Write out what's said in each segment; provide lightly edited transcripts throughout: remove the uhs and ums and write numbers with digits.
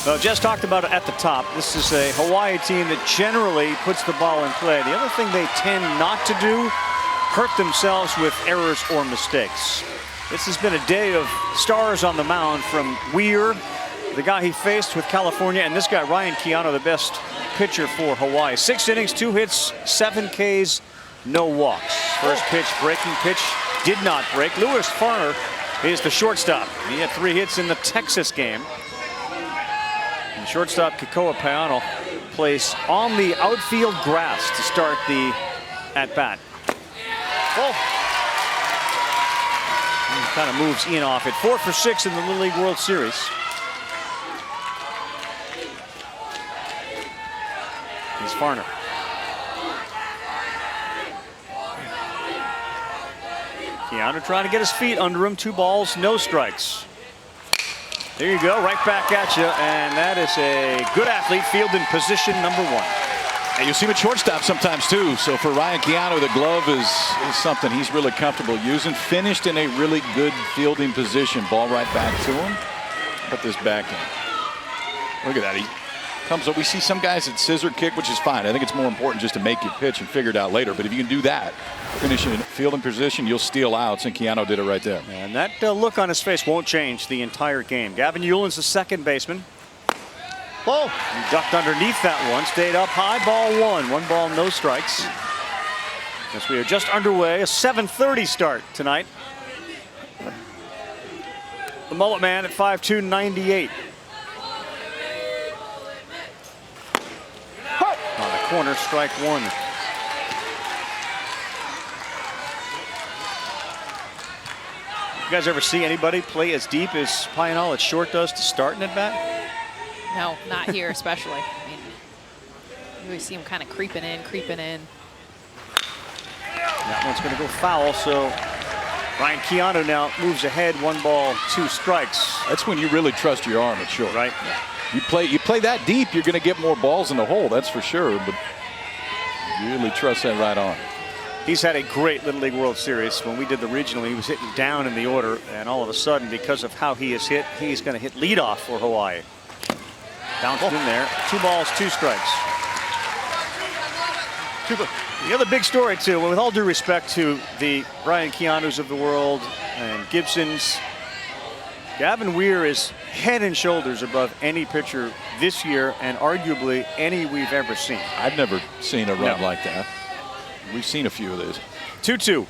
Well, Jess talked about it at the top. This is a Hawaii team that generally puts the ball in play. The other thing they tend not to do, hurt themselves with errors or mistakes. This has been a day of stars on the mound, from Weir, the guy he faced with California, and this guy, Ryan Keano, the best pitcher for Hawaii. 6 innings, 2 hits, 7 Ks, no walks. First pitch, breaking pitch, did not break. Lewis Farner is the shortstop. He had 3 hits in the Texas game. And shortstop Kekoa Paano plays on the outfield grass to start the at-bat. Oh. Kind of moves in off it. 4 for 6 in the Little League World Series. Here's Farner. Keanu trying to get his feet under him. 2 balls, no strikes. There you go, right back at you, and that is a good athlete, fielding position number 1. And you see him at shortstop sometimes too. So for Ryan Keano, the glove is something he's really comfortable using. Finished in a really good fielding position. Ball right back to him. Put this back in. Look at that. He comes up. We see some guys that scissor kick, which is fine. I think it's more important just to make your pitch and figure it out later. But if you can do that, finish in fielding position, you'll steal outs, and Keano did it right there. And that look on his face won't change the entire game. Gavin Eulin's the second baseman. Oh, he ducked underneath that one, stayed up high, ball 1. 1 ball, no strikes. As we are just underway, a 7:30 start tonight. The mullet man at 5'2", 98. On the corner, strike 1. You guys ever see anybody play as deep as Painal at short does to start an at-bat? No, not here especially. I mean, you always see him kind of creeping in. That one's going to go foul, so Ryan Keano now moves ahead. 1 ball, 2 strikes. That's when you really trust your arm at short. Right. Yeah. You play that deep, you're going to get more balls in the hole, that's for sure. But you really trust that right on. He's had a great Little League World Series. When we did the regional, he was hitting down in the order, and all of a sudden, because of how he is hit, he's going to hit leadoff for Hawaii. Bounced in there. 2 balls, 2 strikes. The other big story, too, with all due respect to the Ryan Keanu's of the world and Gibsons, Gavin Weir is head and shoulders above any pitcher this year, and arguably any we've ever seen. I've never seen a run like that. We've seen a few of those. 2-2.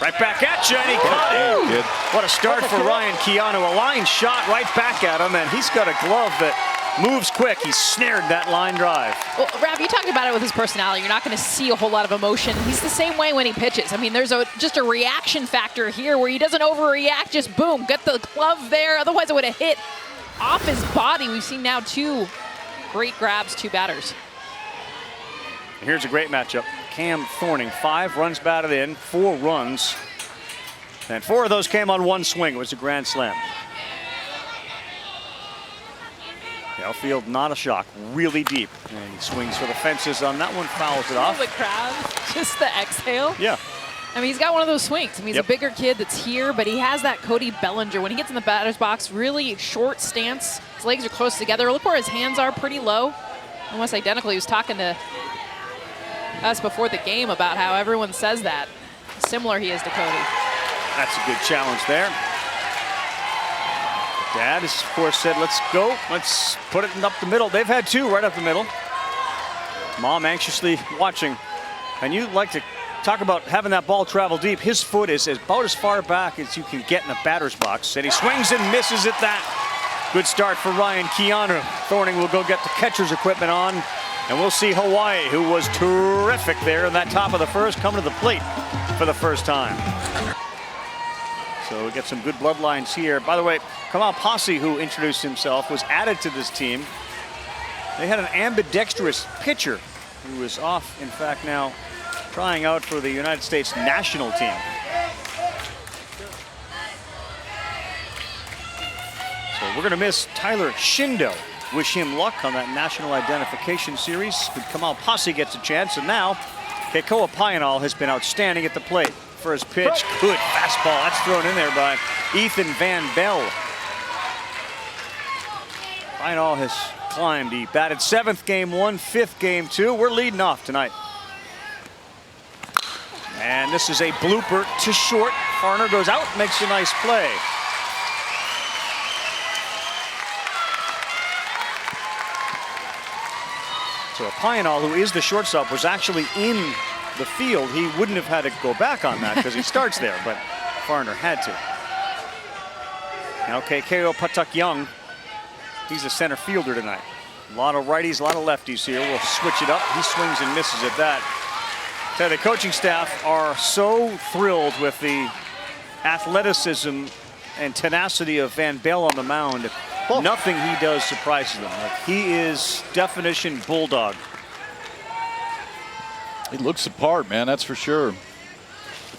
Right back at you, and he caught it. What a start for Ryan Keano. A line shot right back at him, and he's got a glove that moves quick. He snared that line drive. Well, Rav, you talked about it with his personality. You're not going to see a whole lot of emotion. He's the same way when he pitches. I mean, there's just a reaction factor here where he doesn't overreact. Just boom, get the glove there. Otherwise, it would have hit off his body. We've seen now 2 great grabs, 2 batters. Here's a great matchup. Cam Thorning, 5 runs batted in, 4 runs. And 4 of those came on 1 swing. It was a grand slam. The outfield, not a shock, really deep. And he swings for the fences on that one, fouls it off. The crowd, just the exhale. Yeah. I mean, he's got one of those swings. I mean, he's a bigger kid that's here, but he has that Cody Bellinger. When he gets in the batter's box, really short stance. His legs are close together. Look where his hands are, pretty low. Almost identical. He was talking to us before the game about how everyone says that. Similar he is to Cody. That's a good challenge there. Dad has, of course, said, let's go. Let's put it up the middle. They've had 2 right up the middle. Mom anxiously watching. And you like to talk about having that ball travel deep. His foot is about as far back as you can get in a batter's box. And he swings and misses at that. Good start for Ryan Keano. Thorning will go get the catcher's equipment on. And we'll see Hawaii, who was terrific there in that top of the first, come to the plate for the first time. So we get some good bloodlines here. By the way, Kamal Posse, who introduced himself, was added to this team. They had an ambidextrous pitcher who is off, in fact, now trying out for the United States national team. So we're going to miss Tyler Shindo. Wish him luck on that national identification series. But Kamal Posse gets a chance, and now Kekoa Painal has been outstanding at the plate. First pitch, good fastball. That's thrown in there by Ethan Van Bell. Reinhold has climbed. He batted 7th game 1, 5th game 2. We're leading off tonight. And this is a blooper to short. Farner goes out, makes a nice play. So Reinhold, who is the shortstop, was actually in the field. He wouldn't have had to go back on that because he starts there, but Farner had to. Now KKO Patak Young, he's a center fielder tonight. A lot of righties, a lot of lefties here. We'll switch it up. He swings and misses at that. So the coaching staff are so thrilled with the athleticism and tenacity of Van Bell on the mound. Nothing he does surprises them. Like, he is definition bulldog. He looks the part, man, that's for sure.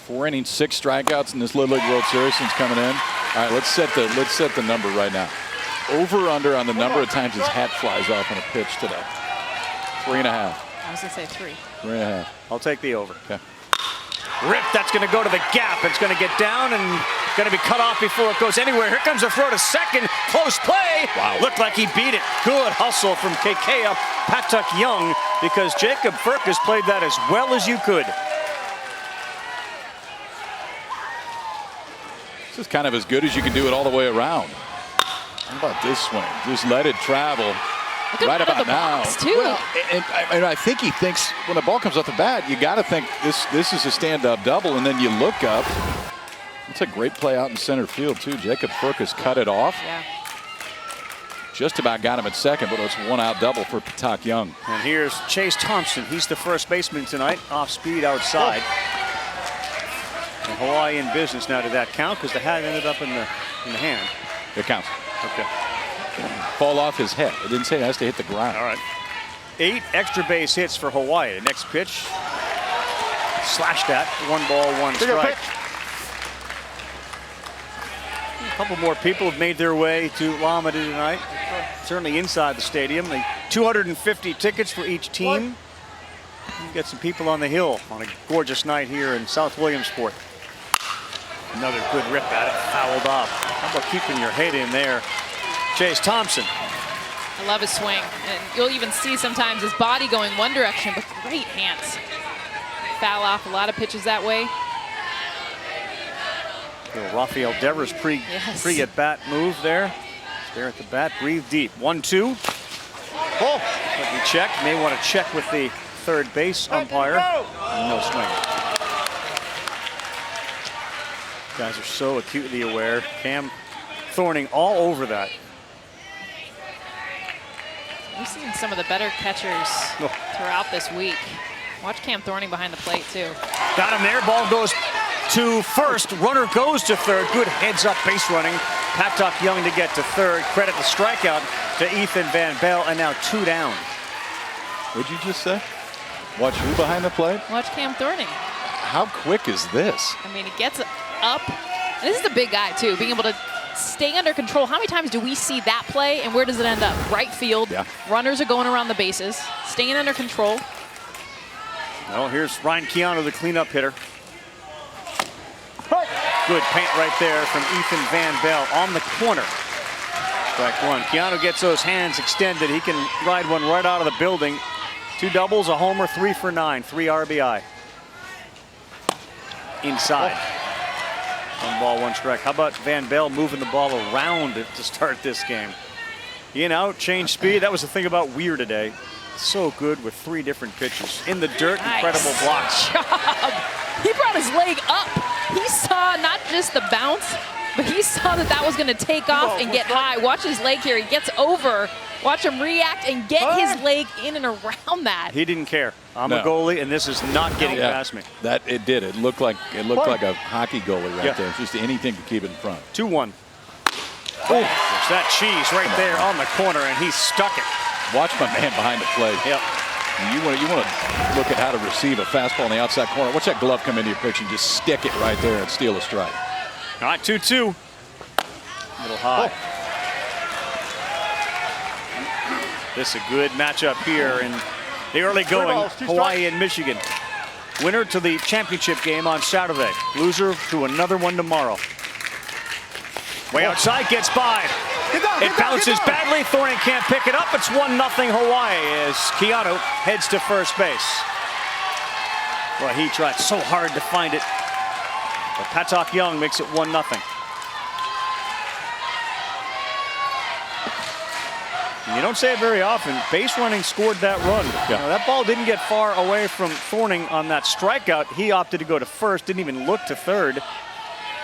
4 innings, 6 strikeouts in this Little League World Series since coming in. All right, let's set the number right now. Over under on the number of times his hat flies off on a pitch today. 3.5. I was gonna say 3. 3.5. I'll take the over. Okay. Rip, that's going to go to the gap. It's going to get down and going to be cut off before it goes anywhere. Here comes a throw to second. Close play. Wow. Looked like he beat it. Good hustle from KK up Patak Young because Jacob Ferkis played that as well as you could. This is kind of as good as you can do it all the way around. How about this swing? Just let it travel. Right about now. Too. Well, and I think he thinks when the ball comes off the bat, you got to think this is a stand-up double, and then you look up. It's a great play out in center field too. Jacob Ferkis cut it off. Yeah. Just about got him at second, but it's 1-out double for Patak Young. And here's Chase Thompson. He's the first baseman tonight. Off speed outside. And Hawaii in business now. Did that count? Because the hat ended up in the hand. It counts. Okay. Fall off his head. It didn't say it has to hit the ground. All right. 8 extra base hits for Hawaii. The next pitch. Slashed at. 1 ball, 1 strike. A couple more people have made their way to Lamada tonight. Certainly inside the stadium. 250 tickets for each team. You get some people on the hill on a gorgeous night here in South Williamsport. Another good rip at it. Fouled off. How about keeping your head in there? Chase Thompson. I love his swing. And you'll even see sometimes his body going one direction, but great hands. Foul off a lot of pitches that way. Rafael Devers pre-at-bat move there. There at the bat, breathe deep. 1-2. Oh, let me check. May want to check with the third base umpire. No swing. Guys are so acutely aware. Cam Thorning all over that. We've seen some of the better catchers throughout this week. Watch Cam Thorning behind the plate, too. Got him there. Ball goes to first. Runner goes to third. Good heads-up base running. Patak Young to get to third. Credit the strikeout to Ethan Van Bell, and now 2 down. What'd you just say? Watch who behind the plate? Watch Cam Thorning. How quick is this? I mean, he gets up. And this is a big guy, too, being able to stay under control. How many times do we see that play, and where does it end up? Right field. Yeah. Runners are going around the bases, staying under control. Well, here's Ryan Keanu, the cleanup hitter. Good paint right there from Ethan Van Bell on the corner. Strike 1. Keanu gets those hands extended. He can ride one right out of the building. 2 doubles, a homer, 3 for 9, 3 RBI. Inside. 1 ball, 1 strike. How about Van Bell moving the ball around to start this game? In, out, change speed. That was the thing about Weir today. So good with 3 different pitches. In the dirt, Nice. incredible blocks. Job. He brought his leg up. He saw not just the bounce, but he saw that was going to take off and get high. Watch his leg here. He gets over. Watch him react and get his leg in and around that. He didn't care. I'm a goalie, and this is not getting past me. That it did. It looked like a hockey goalie right there. Just anything to keep it in front. 2-1. Oh, there's that cheese right there on the corner, and he stuck it. Watch my man behind the plate. Yep. You want to look at how to receive a fastball on the outside corner. Watch that glove come into your pitch and just stick it right there and steal a strike. All right, 2-2. A little high. This is a good matchup here in the early going, Hawaii and Michigan. Winner to the championship game on Saturday. Loser to another one tomorrow. Way outside, gets by. It bounces badly. Thorning can't pick it up. It's 1-0 Hawaii as Keanu heads to first base. Well, he tried so hard to find it. But Patak Young makes it 1-0. You don't say it very often. Base running scored that run. Yeah. Now, that ball didn't get far away from Thorning on that strikeout. He opted to go to first, didn't even look to third.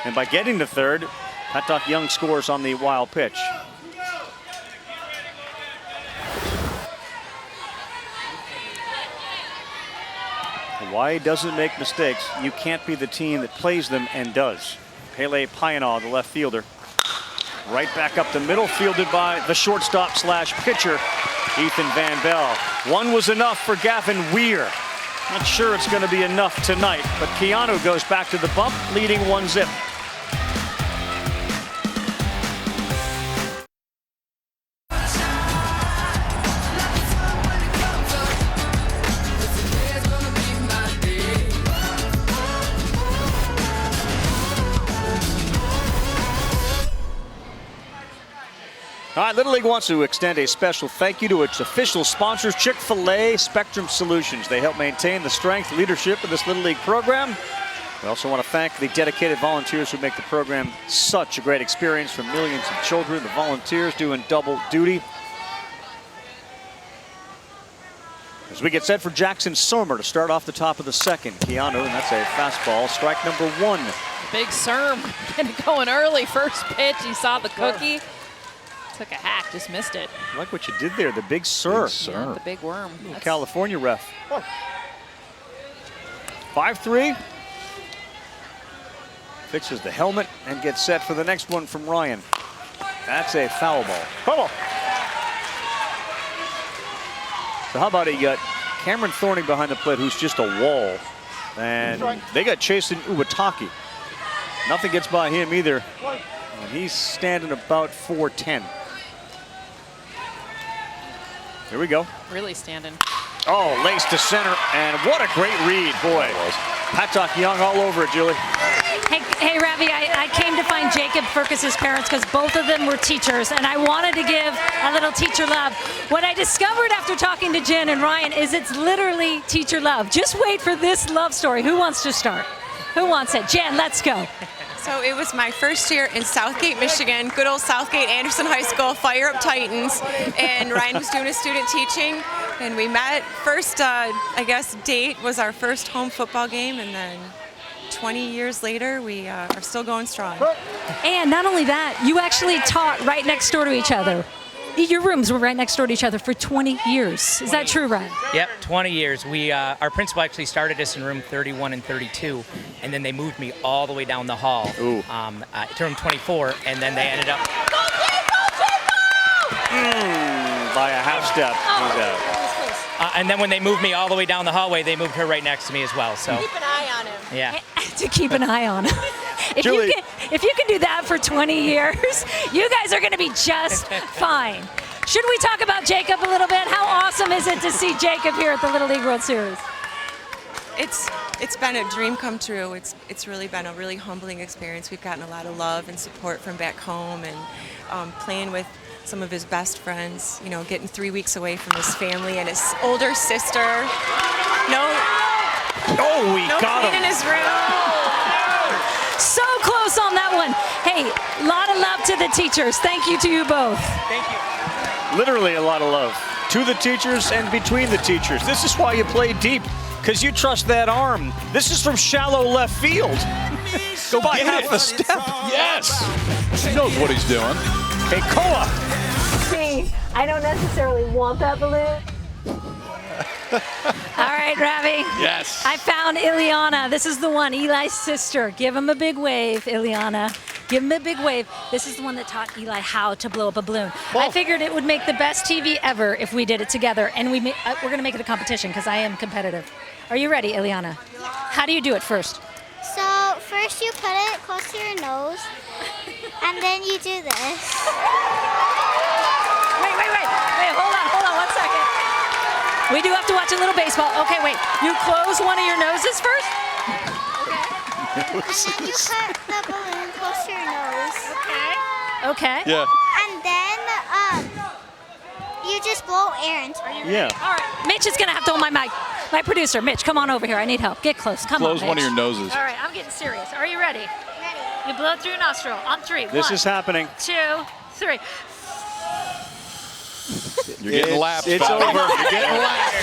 And by getting to third, Patak Young scores on the wild pitch. Hawaii doesn't make mistakes. You can't be the team that plays them and does. Pele Payanaw, the left fielder. Right back up the middle, fielded by the shortstop slash pitcher, Ethan Van Bell. One was enough for Gavin Weir. Not sure it's going to be enough tonight, but Keanu goes back to the bump, leading 1-0. All right, Little League wants to extend a special thank you to its official sponsors, Chick-fil-A Spectrum Solutions. They help maintain the strength, leadership of this Little League program. We also want to thank the dedicated volunteers who make the program such a great experience for millions of children. The volunteers doing double duty. As we get set for Jackson Sommer to start off the top of the second. Keanu, and that's a fastball, strike number 1. Big Serm getting going early. First pitch, he saw the cookie. Took a hack, just missed it. I like what you did there, the big Sir. Yeah, the big worm. California ref. 5-3. Fixes the helmet and gets set for the next one from Ryan. That's a foul ball. Come on. So how about a Cameron Thorning behind the plate, who's just a wall. And they got Chasen Uwatake. Nothing gets by him either. And he's standing about 4'10". Here we go. Really standing. Oh, lace to center, and what a great read, boy. Patak Young all over it, Julie. Hey, Ravi, I came to find Jacob Ferkis' parents because both of them were teachers, and I wanted to give a little teacher love. What I discovered after talking to Jen and Ryan is it's literally teacher love. Just wait for this love story. Who wants to start? Who wants it? Jen, let's go. So it was my first year in Southgate, Michigan, good old Southgate Anderson High School, Fire Up Titans, and Ryan was doing his student teaching, and we met. First, I guess, date was our first home football game, and then 20 years later, we are still going strong. And not only that, you actually taught right next door to each other. Your rooms were right next door to each other for 20 years. Is that true, Ryan? Yep, 20 years. We, our principal actually started us in room 31 and 32, and then they moved me all the way down the hall to room 24, and then they ended up... By a half step. And then when they moved me all the way down the hallway, they moved her right next to me as well. So Keep an eye on him. Yeah. To keep an eye on. If you can do that for 20 years, you guys are going to be just fine. Should we talk about Jacob a little bit? How awesome is it to see Jacob here at the Little League World Series? It's been a dream come true. It's really been a really humbling experience. We've gotten a lot of love and support from back home, and playing with some of his best friends, you know, getting 3 weeks away from his family and his older sister. No got him. in his room. So close on that one. Hey, a lot of love to the teachers. Thank you to you both. Thank you. Literally a lot of love to the teachers and between the teachers. This is why you play deep, because you trust that arm. This is from shallow left field. Go by half a step. Yes. He knows what he's doing. Hey, Koa. See, I don't necessarily want that balloon. All right, Ravi. Yes. I found Ileana. This is the one, Eli's sister. Give him a big wave, Ileana. Give him a big wave. This is the one that taught Eli how to blow up a balloon. I figured it would make the best TV ever if we did it together, and we're going to make it a competition because I am competitive. Are you ready, Ileana? How do you do it first? So first you put it close to your nose, and then you do this. Wait, hold on 1 second. We do have to watch a little baseball. Okay, wait. You close one of your noses first? Okay. And then you put the balloon close to your nose. Okay. Okay. Yeah. And then you just blow air into it. Yeah. All right. Mitch is going to have to hold my mic. My producer, Mitch, come on over here. I need help. Get close. Come on, Close one of Mitch. your noses. All right, I'm getting serious. Are you ready? You blow through your nostril on 3. This 1, is happening. 2, 3. You're getting lapped. It's Bobby. over. You're getting lapped.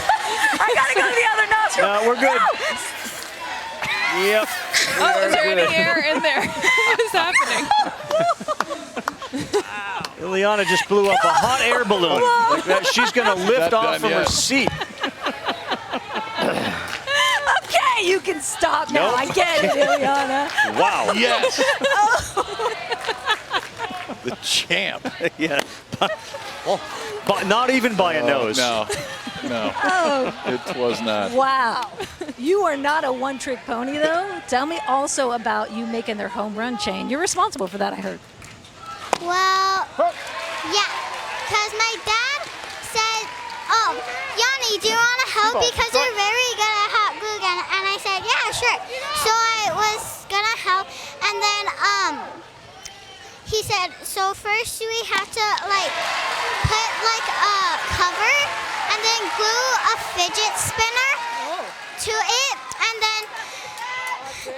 I got to go to the other nostril. No, we're good. Yep. Oh, is there any air in there? What is happening? Ileana just blew up a hot air balloon. Like that. She's going to lift Not off done from her yet. seat. Okay, you can stop now. Nope. I get it, Ileana. Wow. Yes. The champ. Yeah. But not even by a nose. No. No. It was not. Wow. You are not a one-trick pony, though. Tell me also about you making their home run chain. You're responsible for that, I heard. Well, yeah, because my dad said, oh, Yanni, do you want to help because you're very good at hot glue gun? And I said, yeah, sure. So I was going to help. And then he said, so first we have to like put like a cover and then glue a fidget spinner to it. And then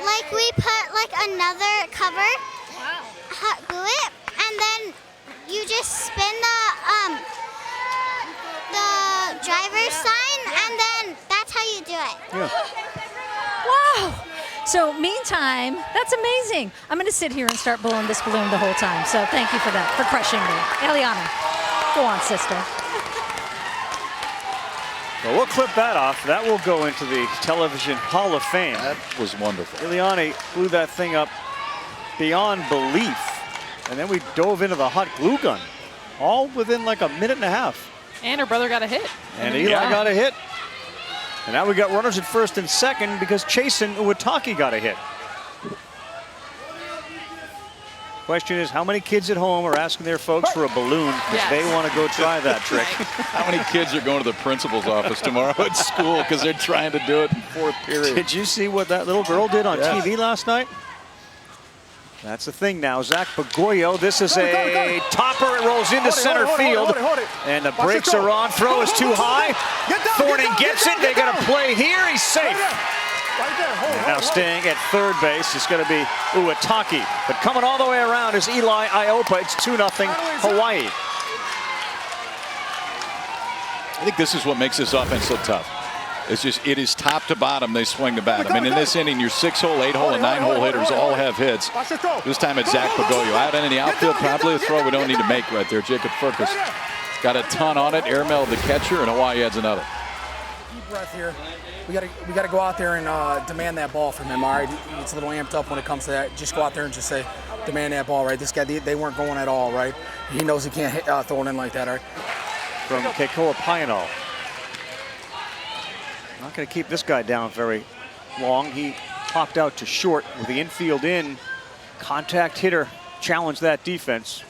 like we put like another cover, hot glue it. And then you just spin the driver's sign, and then that's how you do it. Wow. So meantime, that's amazing. I'm going to sit here and start blowing this balloon the whole time. So thank you for that, for crushing me. Eliana, go on, sister. Well, we'll clip that off. That will go into the Television Hall of Fame. That was wonderful. Ileana blew that thing up beyond belief. And then we dove into the hot glue gun, all within like a minute and a half. And her brother got a hit. And Eli got a hit. And now we got runners at first and second because Chasen Uwatake got a hit. Question is, how many kids at home are asking their folks for a balloon because they want to go try that trick? How many kids are going to the principal's office tomorrow at school because they're trying to do it in 4th period? Did you see what that little girl did on TV last night? That's the thing now. Zach Pagoyo, this is a topper. It rolls into center field. And the brakes are on. Throw is too high. Thornton gets it. They got a play here. He's safe. And now staying at third base is going to be Uwatake. But coming all the way around is Eli Iopa. It's 2-0 Hawaii. I think this is what makes this offense so tough. It's just, it is top to bottom, they swing the bat. I mean, in this inning, your 6-hole, 8-hole, and 9-hole hitters all have hits. This time it's Zach Pagoyo. Out in the outfield, probably a throw we don't need to make right there. Jacob Ferkis got a ton on it. Airmail the catcher, and Hawaii adds another. Deep breath here. We got to go out there and demand that ball from him. All right, it's a little amped up when it comes to that. Just go out there and just say, demand that ball, right? This guy, they weren't going at all, right? He knows he can't throw it in like that, all right? From Keikoa Painal. Not going to keep this guy down very long. He popped out to short with the infield in. Contact hitter challenged that defense.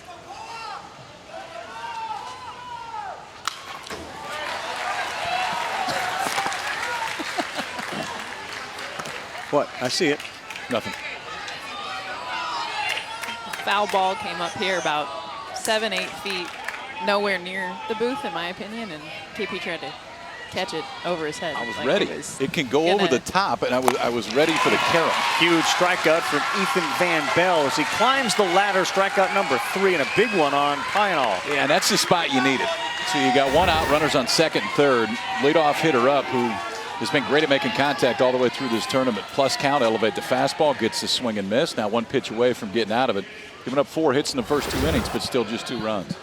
What? I see it. Nothing. Foul ball came up here about 7-8 feet, nowhere near the booth, in my opinion, and KP tried to catch it over his head. I was like ready. It can go over the top, and I was ready for the carry. Huge strikeout from Ethan Van Bell as he climbs the ladder. Strikeout number 3 and a big one on Painal. Yeah, and that's the spot you needed. So you got one out, runners on second and third. Leadoff hitter up, who has been great at making contact all the way through this tournament. Plus count, elevate the fastball, gets the swing and miss. Now one pitch away from getting out of it. Giving up 4 hits in the first 2 innings, but still just 2 runs.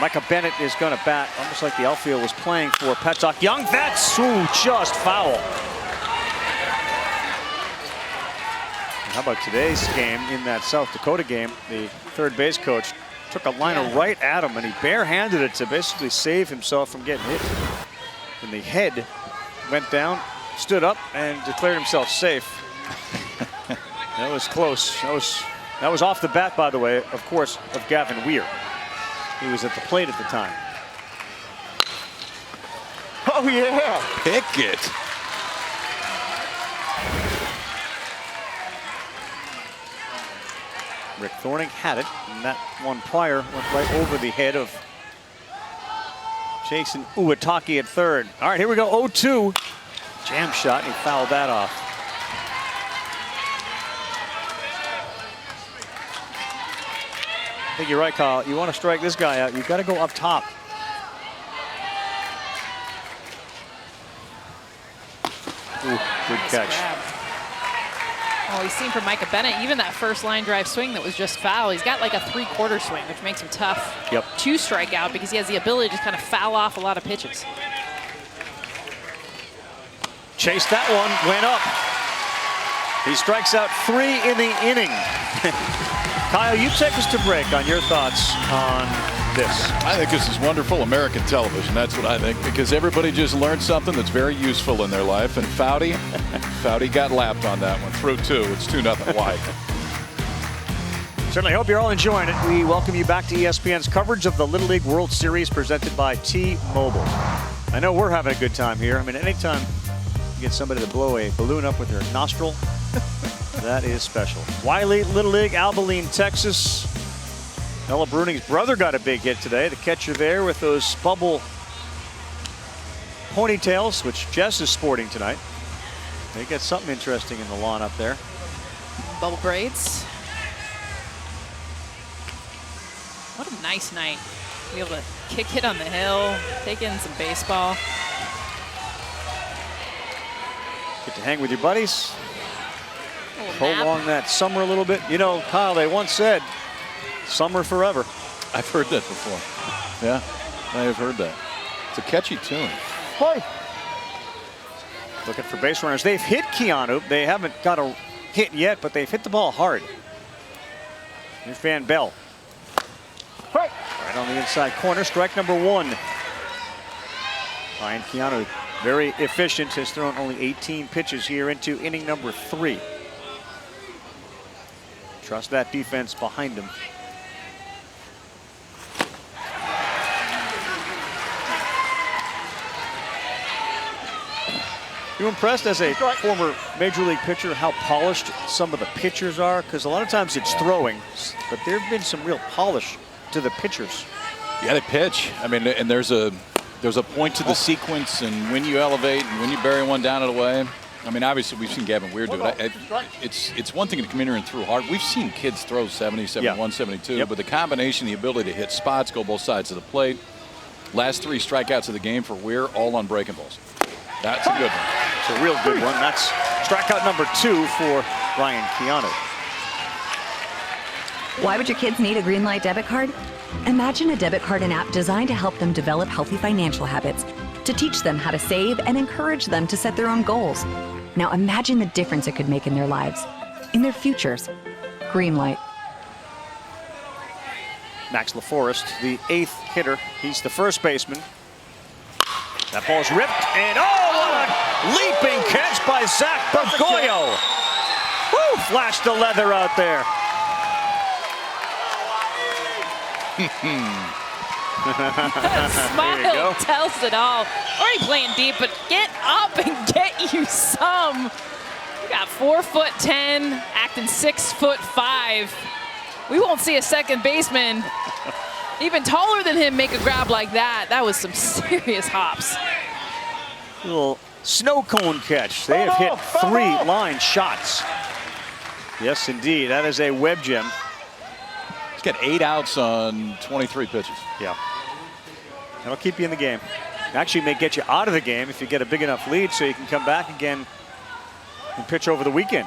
Micah Bennett is going to bat almost like the outfield was playing for Petok Young. That's just foul. And how about today's game in that South Dakota game? The third base coach took a liner right at him, and he barehanded it to basically save himself from getting hit in the head. Went down, stood up, and declared himself safe. That was close. That was off the bat, by the way, of course, of Gavin Weir. He was at the plate at the time. Oh, yeah. Pick it. Rick Thorning had it, and that one prior went right over the head of Jason Uwatake at third. All right, here we go, 0-2. Jam shot, and he fouled that off. I think you're right, Kyle. You want to strike this guy out, you've got to go up top. Ooh, good catch. Oh, he's seen from Micah Bennett, even that first line drive swing that was just foul. He's got like a 3/4 swing, which makes him tough to strike out because he has the ability to just kind of foul off a lot of pitches. Chased that one, went up. He strikes out 3 in the inning. Kyle, you take us to break on your thoughts on this. I think this is wonderful American television. That's what I think, because everybody just learned something that's very useful in their life. And Foudy got lapped on that one through 2. It's 2-0 wide. Certainly hope you're all enjoying it. We welcome you back to ESPN's coverage of the Little League World Series presented by T-Mobile. I know we're having a good time here. I mean, anytime you get somebody to blow a balloon up with their nostril, that is special. Wiley, Little League, Abilene, Texas. Ella Bruning's brother got a big hit today. The catcher there with those bubble ponytails, which Jess is sporting tonight. They got something interesting in the lawn up there. Bubble braids. What a nice night. Be able to kick it on the hill, take in some baseball. Get to hang with your buddies. Prolong that summer a little bit. You know, Kyle, they once said, summer forever. I've heard that before. Yeah, I have heard that. It's a catchy tune. Looking for base runners. They've hit Keanu. They haven't got a hit yet, but they've hit the ball hard. Here's Van Bell. Right on the inside corner, strike number 1. Ryan Keanu, very efficient, has thrown only 18 pitches here into inning number 3. Trust that defense behind him. You impressed as a former major league pitcher how polished some of the pitchers are? Because a lot of times it's throwing, but there have been some real polish to the pitchers. Yeah, they pitch. I mean, and there's a point to the sequence, and when you elevate and when you bury one down and away. I mean, obviously we've seen Gavin Weir do it. It's one thing to come in here and throw hard. We've seen kids throw 70, 71, 72, but the combination, the ability to hit spots, go both sides of the plate. Last 3 strikeouts of the game for Weir, all on breaking balls. That's a good one. It's a real good one. That's strikeout number 2 for Ryan Keanu. Why would your kids need a Greenlight debit card? Imagine a debit card and app designed to help them develop healthy financial habits, to teach them how to save and encourage them to set their own goals. Now imagine the difference it could make in their lives, in their futures. Greenlight. Max LaForest, the 8th hitter. He's the first baseman. That ball's ripped, and what a leaping catch by Zach Bergoglio. Woo, flashed the leather out there. Smile tells it all. Already playing deep, but get up and get you some. We got 4'10", acting 6'5". We won't see a second baseman even taller than him make a grab like that. That was some serious hops. Little snow cone catch. They have hit 3 line shots. Yes, indeed. That is a web gem. He's got 8 outs on 23 pitches. Yeah. That'll keep you in the game. Actually may get you out of the game if you get a big enough lead so you can come back again and pitch over the weekend.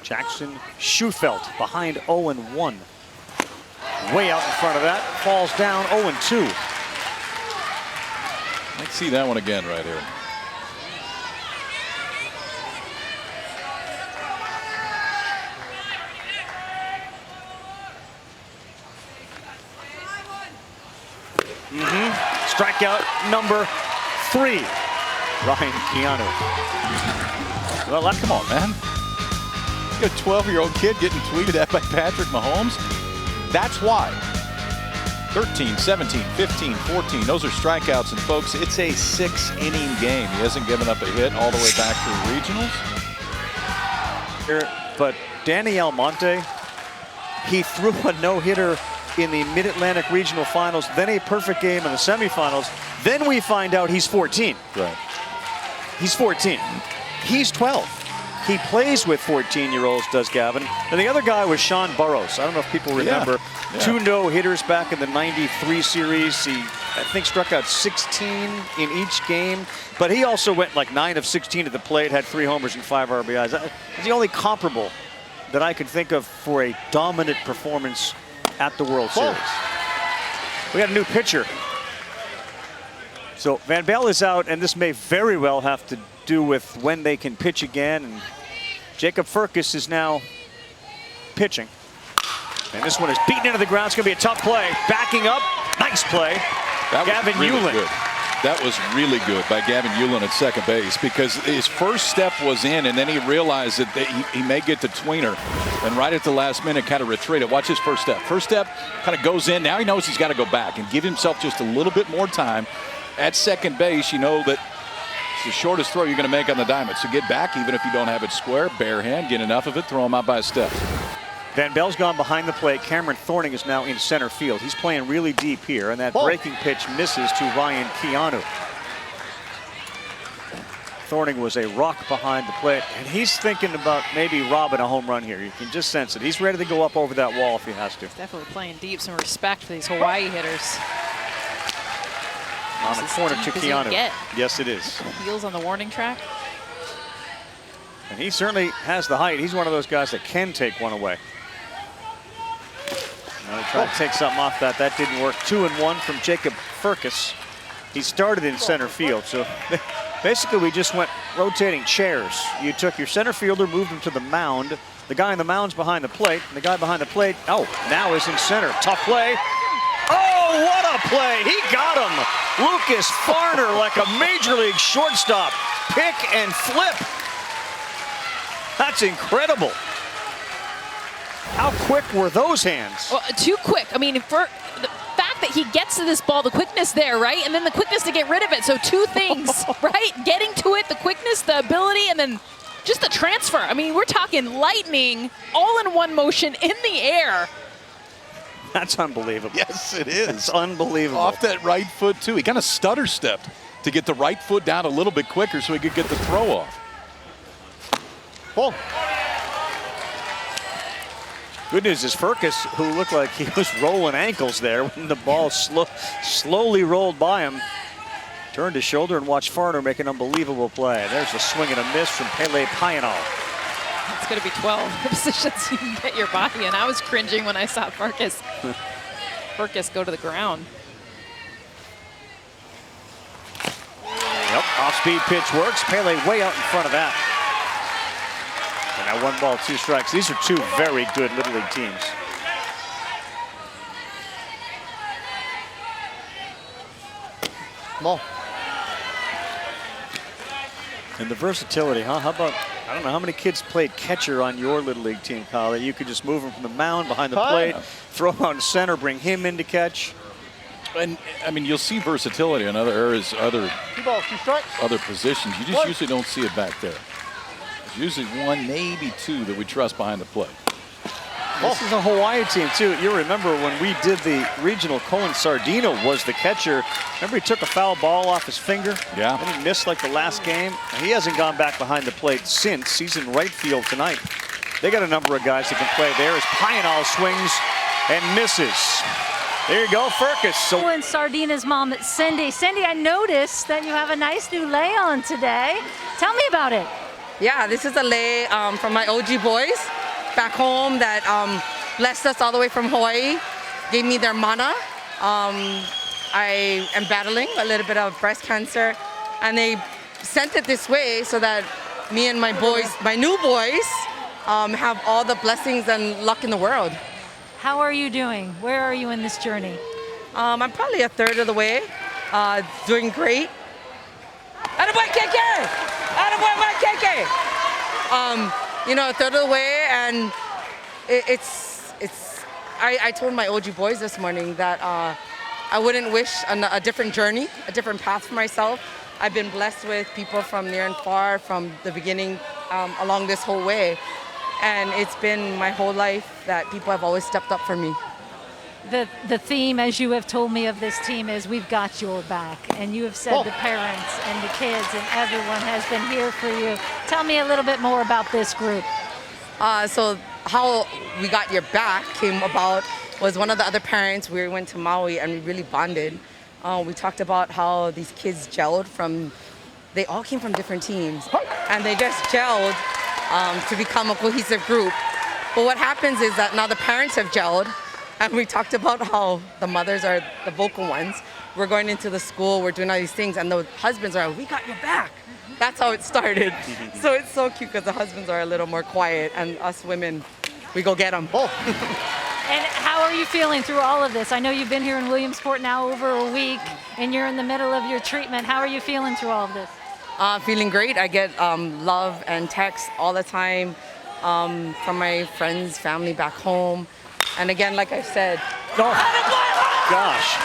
Jackson Schufelt behind 0-1. Way out in front of that. Falls down 0-2. Let's see that one again right here. Strikeout number 3. Ryan Keanu. Well, come on, man. You got a 12-year-old kid getting tweeted at by Patrick Mahomes. That's why. 13, 17, 15, 14. Those are strikeouts. And folks, it's a 6-inning game. He hasn't given up a hit all the way back through regionals. But Danny Almonte, he threw a no-hitter in the Mid-Atlantic Regional Finals, then a perfect game in the semifinals. Then we find out he's 14. Right. He's 14. He's 12. He plays with 14-year-olds, does Gavin. And the other guy was Sean Burrows. I don't know if people remember. Yeah. 2 no-hitters back in the 93 series. He, I think, struck out 16 in each game. But he also went like 9 of 16 at the plate, had 3 homers and 5 RBIs. That's the only comparable that I could think of for a dominant performance at the World Series. We got a new pitcher. So Van Bell is out, and this may very well have to do with when they can pitch again. And Jacob Ferkis is now pitching. And this one is beaten into the ground. It's going to be a tough play. Backing up. Nice play. Gavin really Hewlin. Good. That was really good by Gavin Hewlin at second base, because his first step was in, and then he realized that he may get the tweener, and right at the last minute kind of retreated. Watch his first step. First step kind of goes in. Now he knows he's got to go back and give himself just a little bit more time. At second base, you know that it's the shortest throw you're going to make on the diamond. So get back, even if you don't have it square, bare hand, get enough of it, throw him out by a step. Van Bell's gone behind the plate. Cameron Thorning is now in center field. He's playing really deep here, and that breaking pitch misses to Ryan Keanu. Thorning was a rock behind the plate, and he's thinking about maybe robbing a home run here. You can just sense it. He's ready to go up over that wall if he has to. Definitely playing deep. Some respect for these Hawaii hitters. On the corner to Keanu. Yes, it is. Heels on the warning track. And he certainly has the height. He's one of those guys that can take one away. Now they try to take something off that. That didn't work. 2-1 from Jacob Ferkis. He started in center field. So basically we just went rotating chairs. You took your center fielder, moved him to the mound. The guy in the mound's behind the plate. And the guy behind the plate, now is in center. Tough play. Oh, what a play. He got him. Lucas Farner like a major league shortstop. Pick and flip. That's incredible. How quick were those hands? Well, too quick. I mean, for the fact that he gets to this ball, the quickness there, right? And then the quickness to get rid of it. So 2 things, right? Getting to it, the quickness, the ability, and then just the transfer. I mean, we're talking lightning, all in one motion in the air. That's unbelievable. Yes, it is. It's unbelievable. Off that right foot, too. He kind of stutter stepped to get the right foot down a little bit quicker so he could get the throw off. Ball. Good news is Ferkis, who looked like he was rolling ankles there when the ball slowly rolled by him, turned his shoulder and watched Farner make an unbelievable play. There's a swing and a miss from Pele Payanol. It's going to be 12 positions you can get your body in. I was cringing when I saw Ferkis go to the ground. Yep, off-speed pitch works. Pele way out in front of that. And now 1 ball, 2 strikes. These are 2 very good Little League teams. Ball. And the versatility, huh? How about, I don't know how many kids played catcher on your Little League team, Kyle, that you could just move him from the mound behind the plate, throw him on center, bring him in to catch. And I mean, you'll see versatility in other areas, other positions. You just usually don't see it back there. There's usually 1, maybe 2 that we trust behind the plate. This is a Hawaii team, too. You remember when we did the regional, Colin Sardinha was the catcher. Remember he took a foul ball off his finger? Yeah. And he missed like the last game. And he hasn't gone back behind the plate since. He's in right field tonight. They got a number of guys that can play there as Payanol swings and misses. There you go, Ferkis. So and Sardina's mom, Cindy. Cindy, I noticed that you have a nice new lei on today. Tell me about it. Yeah, this is a lei from my OG boys back home that blessed us all the way from Hawaii, gave me their mana. I am battling a little bit of breast cancer, and they sent it this way so that me and my boys, my new boys, have all the blessings and luck in the world. How are you doing? Where are you in this journey? I'm probably a third of the way, doing great. Attaboy, KK! Attaboy, my KK! You know, a third of the way, and I told my OG boys this morning that I wouldn't wish a different journey, a different path for myself. I've been blessed with people from near and far from the beginning along this whole way. And it's been my whole life that people have always stepped up for me. The theme, as you have told me, of this team is we've got your back. And you have said the parents and the kids and everyone has been here for you. Tell me a little bit more about this group. So how we got your back came about was one of the other parents, we went to Maui and we really bonded. We talked about how these kids gelled they all came from different teams. And they just gelled to become a cohesive group. But what happens is that now the parents have gelled. And we talked about how the mothers are the vocal ones. We're going into the school, we're doing all these things, and the husbands are, we got your back. That's how it started. So it's so cute because the husbands are a little more quiet, and us women, we go get them. And how are you feeling through all of this? I know you've been here in Williamsport now over a week, and you're in the middle of your treatment. How are you feeling through all of this? Feeling great. I get love and texts all the time from my friends, family back home. And again, like I said, Gosh.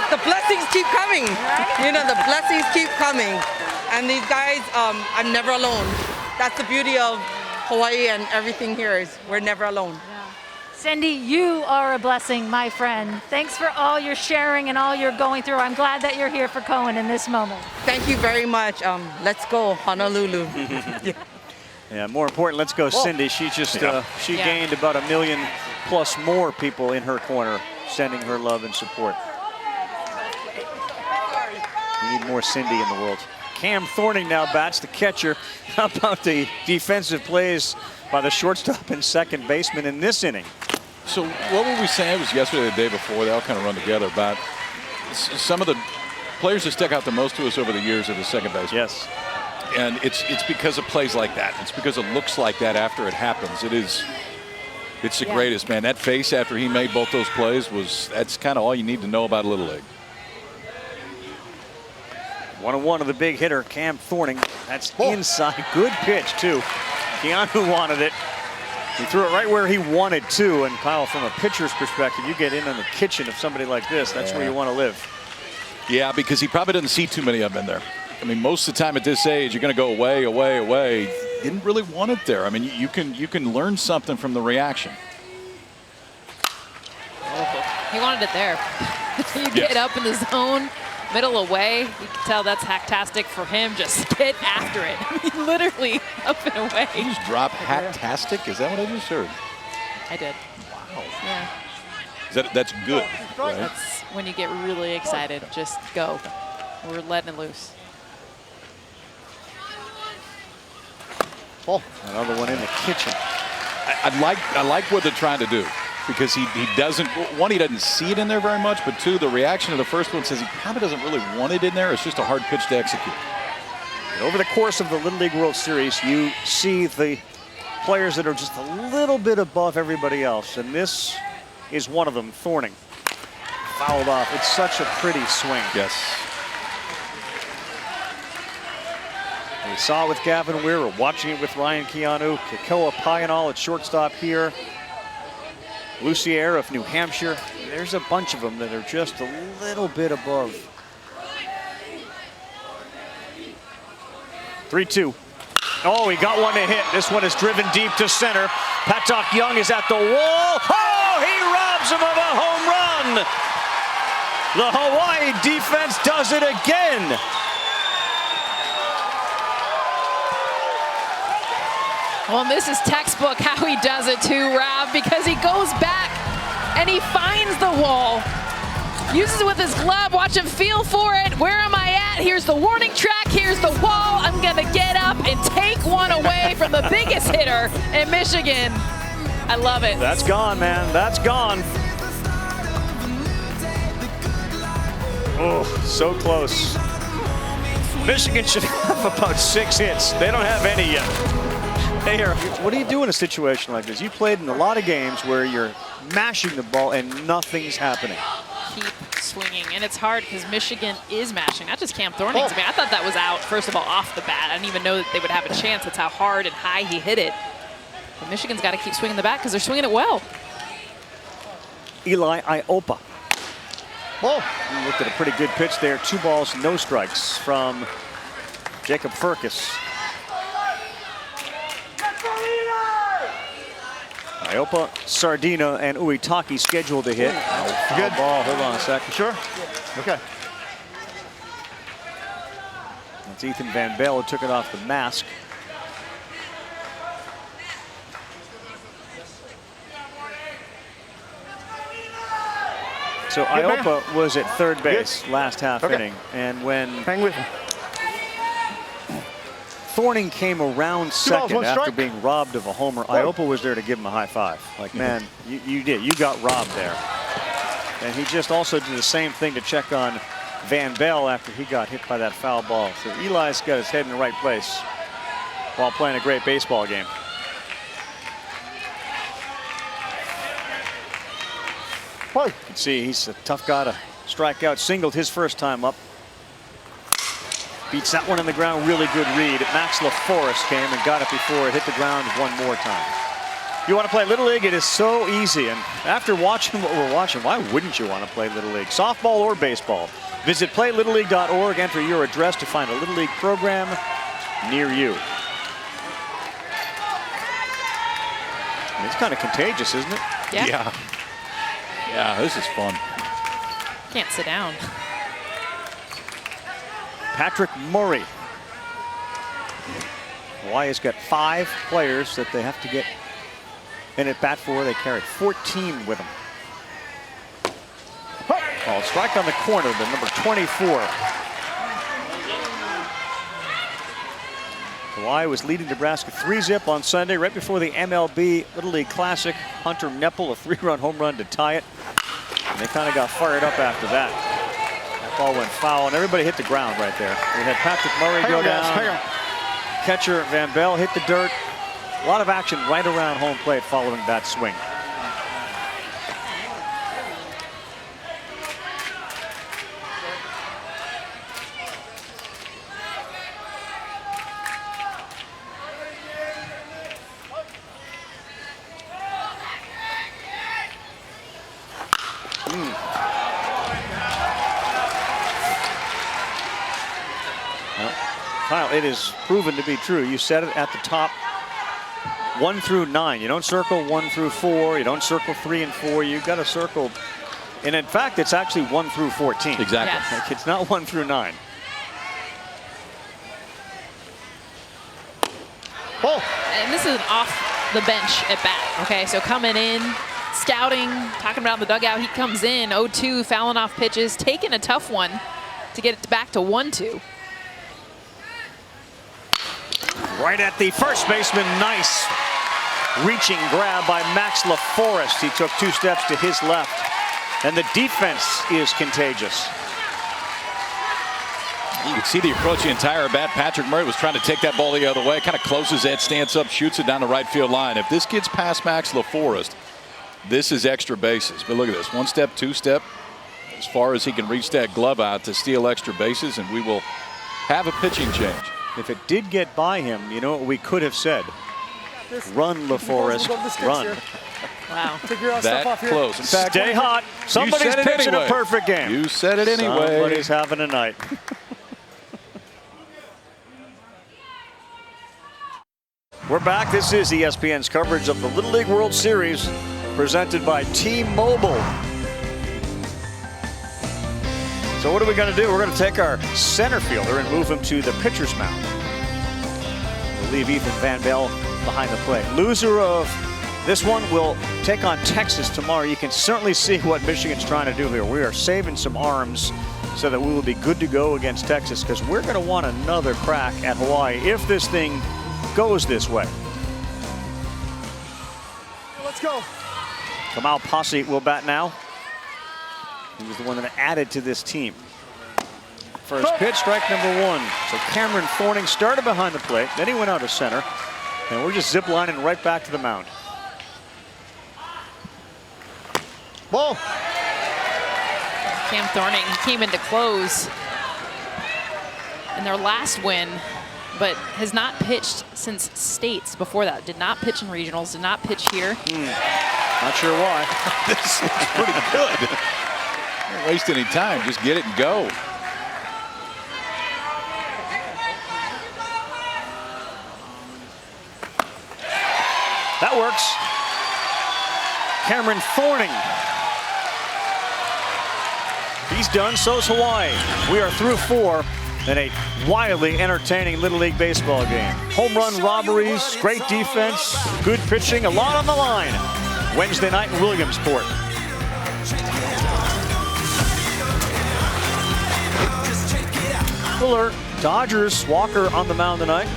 The blessings keep coming. You know, the blessings keep coming. And these guys, I'm never alone. That's the beauty of Hawaii and everything here is we're never alone. Cindy, you are a blessing, my friend. Thanks for all your sharing and all you're going through. I'm glad that you're here for Cohen in this moment. Thank you very much. Let's go, Honolulu. Yeah, more important, let's go, Cindy. She just she gained about 1 million plus more people in her corner, sending her love and support. We need more Cindy in the world. Cam Thorning now bats, the catcher. How about the defensive plays by the shortstop and second baseman in this inning? So what were we saying? It was yesterday, the day before. They all kind of run together about some of the players that stuck out the most to us over the years are the second baseman. Yes. And it's because of plays like that. It's because it looks like that after it happens. It's the greatest, man. That face after he made both those plays that's kind of all you need to know about Little League. 1-1 of the big hitter, Cam Thorning. That's inside. Good pitch, too. Keanu wanted it. He threw it right where he wanted to. And Kyle, from a pitcher's perspective, you get in the kitchen of somebody like this. That's where you want to live. Yeah, because he probably doesn't see too many of them in there. I mean, most of the time at this age, you're going to go away, away, away. Didn't really want it there. I mean, you can learn something from the reaction. He wanted it there. You get up in the zone, middle away. You can tell that's hacktastic for him. Just get after it. I mean, literally up and away. Did you just drop hacktastic? Is that what I just heard? I did. Wow. Yeah. That's good. Right? That's when you get really excited. Just go. We're letting it loose. Another one in the kitchen. I like what they're trying to do, because he doesn't see it in there very much, but two, the reaction of the first one says he probably doesn't really want it in there. It's just a hard pitch to execute. And over the course of the Little League World Series, you see the players that are just a little bit above everybody else, and this is one of them. Thorning fouled off. It's such a pretty swing. Yes. We saw it with Gavin Weir. We're watching it with Ryan Keanu. Kekoa Pionol at shortstop here. Lucier of New Hampshire. There's a bunch of them that are just a little bit above. 3-2. Oh, he got one to hit. This one is driven deep to center. Patak Young is at the wall. Oh, he robs him of a home run. The Hawaii defense does it again. Well, this is textbook how he does it too, Rob, because he goes back and he finds the wall, uses it with his glove. Watch him feel for it. Where am I at? Here's the warning track. Here's the wall. I'm going to get up and take one away from the biggest hitter in Michigan. I love it. That's gone, man. That's gone. Oh, so close. Michigan should have about 6 hits. They don't have any yet. Hey, what do you do in a situation like this? You played in a lot of games where you're mashing the ball and nothing's happening. Keep swinging, and it's hard because Michigan is mashing, not just Cam Thorning's. I mean, I thought that was out, first of all, off the bat. I didn't even know that they would have a chance. That's how hard and high he hit it. But Michigan's got to keep swinging the bat because they're swinging it well. Eli Iopa. Looked at a pretty good pitch there. 2 balls, no strikes from Jacob Ferkis. Iopa, Sardinha, and Uitaki scheduled to hit. Good ball. Hold on a second. Sure. Okay. That's Ethan Van Bell who took it off the mask. So Iopa was at third base last half inning, and when Hang with him. Thorning came around second after being robbed of a homer, Iopa was there to give him a high five. Like, man, you did. You got robbed there. And he just also did the same thing to check on Van Bell after he got hit by that foul ball. So Eli's got his head in the right place while playing a great baseball game. You can see he's a tough guy to strike out. Singled his first time up. Beats that one on the ground. Really good read. Max LaForest came and got it before it hit the ground one more time. You want to play Little League? It is so easy. And after watching what we're watching, why wouldn't you want to play Little League? Softball or baseball. Visit playlittleleague.org. Enter your address to find a Little League program near you. It's kind of contagious, isn't it? Yeah. Yeah, this is fun. Can't sit down. Patrick Murray. Hawaii's got 5 players that they have to get in at bat for. They carried 14 with them. Oh, strike on the corner, the number 24. Hawaii was leading Nebraska 3-zip on Sunday, right before the MLB Little League Classic. Hunter Nepple, a 3-run home run to tie it. And they kind of got fired up after that. That ball went foul, and everybody hit the ground right there. We had Patrick Murray go down. Catcher Van Bell hit the dirt. A lot of action right around home plate following that swing. Kyle, it is proven to be true. You said it at the top. 1 through 9. You don't circle 1 through 4. You don't circle 3 and 4. You've got to circle. And in fact, it's actually 1 through 14. Exactly. Yes. Like, it's not 1 through 9. And this is an off the bench at bat. Okay, so coming in, scouting, talking about the dugout. He comes in 0-2, fouling off pitches, taking a tough one to get it back to 1-2. Right at the first baseman, nice reaching grab by Max LaForest. He took 2 steps to his left, and the defense is contagious. You can see the approach the entire bat. Patrick Murray was trying to take that ball the other way, kind of closes that stance up, shoots it down the right field line. If this gets past Max LaForest, this is extra bases. But look at this, 1 step, 2 step, as far as he can reach that glove out to steal extra bases, and we will have a pitching change. If it did get by him, you know what we could have said? Run, LaForest, run. Wow. That close. In fact, Stay hot. Somebody's pitching anyway. a perfect game. You said it anyway. Somebody's having a night. We're back. This is ESPN's coverage of the Little League World Series, presented by T-Mobile. So what are we going to do? We're going to take our center fielder and move him to the pitcher's mound. We'll leave Ethan Van Bell behind the plate. Loser of this one will take on Texas tomorrow. You can certainly see what Michigan's trying to do here. We are saving some arms so that we will be good to go against Texas, because we're going to want another crack at Hawaii if this thing goes this way. Let's go. Kamal Posse will bat now. He was the one that added to this team. First pitch, strike number 1. So Cameron Thorning started behind the plate, then he went out to center, and we're just zip lining right back to the mound. Cam Thorning. He came in to close in their last win, but has not pitched since states before that. Did not pitch in regionals, did not pitch here. Not sure why. This looks pretty good. Don't waste any time. Just get it and go. That works. Cameron Thorning. He's done, so's Hawaii. We are through 4 in a wildly entertaining Little League baseball game. Home run robberies, great defense, good pitching, a lot on the line. Wednesday night in Williamsport. Fuller, Dodgers, Walker on the mound tonight.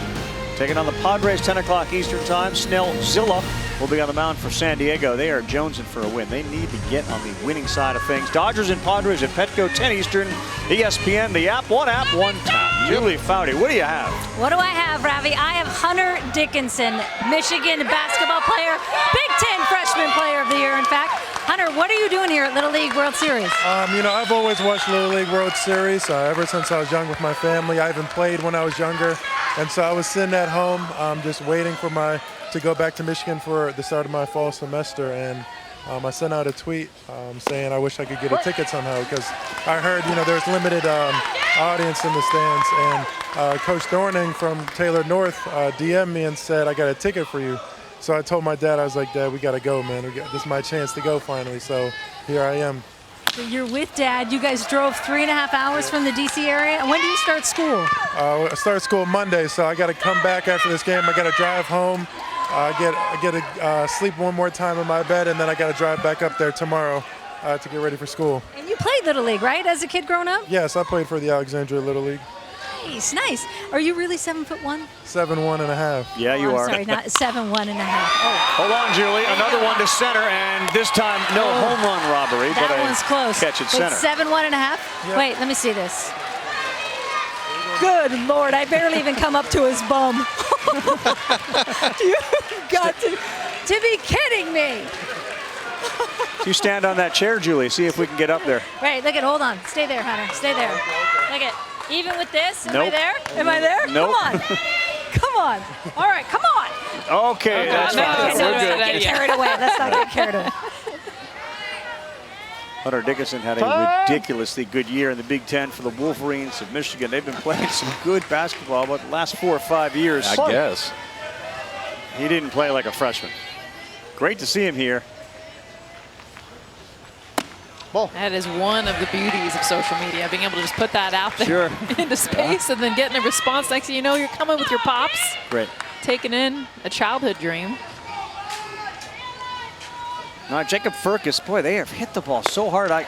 Taking on the Padres, 10 o'clock Eastern time. Snell Zilla will be on the mound for San Diego. They are jonesing for a win. They need to get on the winning side of things. Dodgers and Padres at Petco, 10 Eastern. ESPN, the app, one time. Julie Foudy, what do you have? What do I have, Ravi? I have Hunter Dickinson, Michigan basketball player, Big Ten freshman player of the year, in fact. Hunter, what are you doing here at Little League World Series? You know, I've always watched Little League World Series ever since I was young with my family. I even played when I was younger. And so I was sitting at home just waiting for to go back to Michigan for the start of my fall semester. And I sent out a tweet saying I wish I could get a ticket somehow because I heard, you know, there's limited audience in the stands. And Coach Thorning from Taylor North DM'd me and said, I got a ticket for you. So I told my dad, I was like, Dad, we got to go, man. This is my chance to go finally. So here I am. So you're with Dad. You guys drove 3.5 hours from the D.C. area. When do you start school? I start school Monday, so I got to come back after this game. I got to drive home. I get to sleep one more time in my bed, and then I got to drive back up there tomorrow to get ready for school. And you played Little League, right, as a kid growing up? Yes, I played for the Alexandria Little League. Nice, nice. Are you really 7'1"? 7'1½". Yeah, you are. Sorry, not 7'1½". Hold on, Julie. Another one to center, and this time no home run robbery, That but one's close. catch at Wait, center. 7'1½"? Yep. Wait, let me see this. Good Lord, I barely even come up to his bum. You've got to be kidding me. You stand on that chair, Julie. See if we can get up there. Right, look at, hold on. Stay there, Hunter. Stay there. Look at, even with this, am I Nope. there? Am I there? Nope. Come on. Come on. All right, come on. Okay, that's no, fine. no, We're no, good. no, Let's not get carried away. Let's not get carried away. Hunter Dickinson had a ridiculously good year in the Big Ten for the Wolverines of Michigan. They've been playing some good basketball, but the last 4 or 5 years, I guess. he didn't play like a freshman. Great to see him here. That is one of the beauties of social media, being able to just put that out there into space and then getting a response. Next thing you know, you're coming with your pops. Great. Taking in a childhood dream. Now, Jacob Ferkis, boy, they have hit the ball so hard. I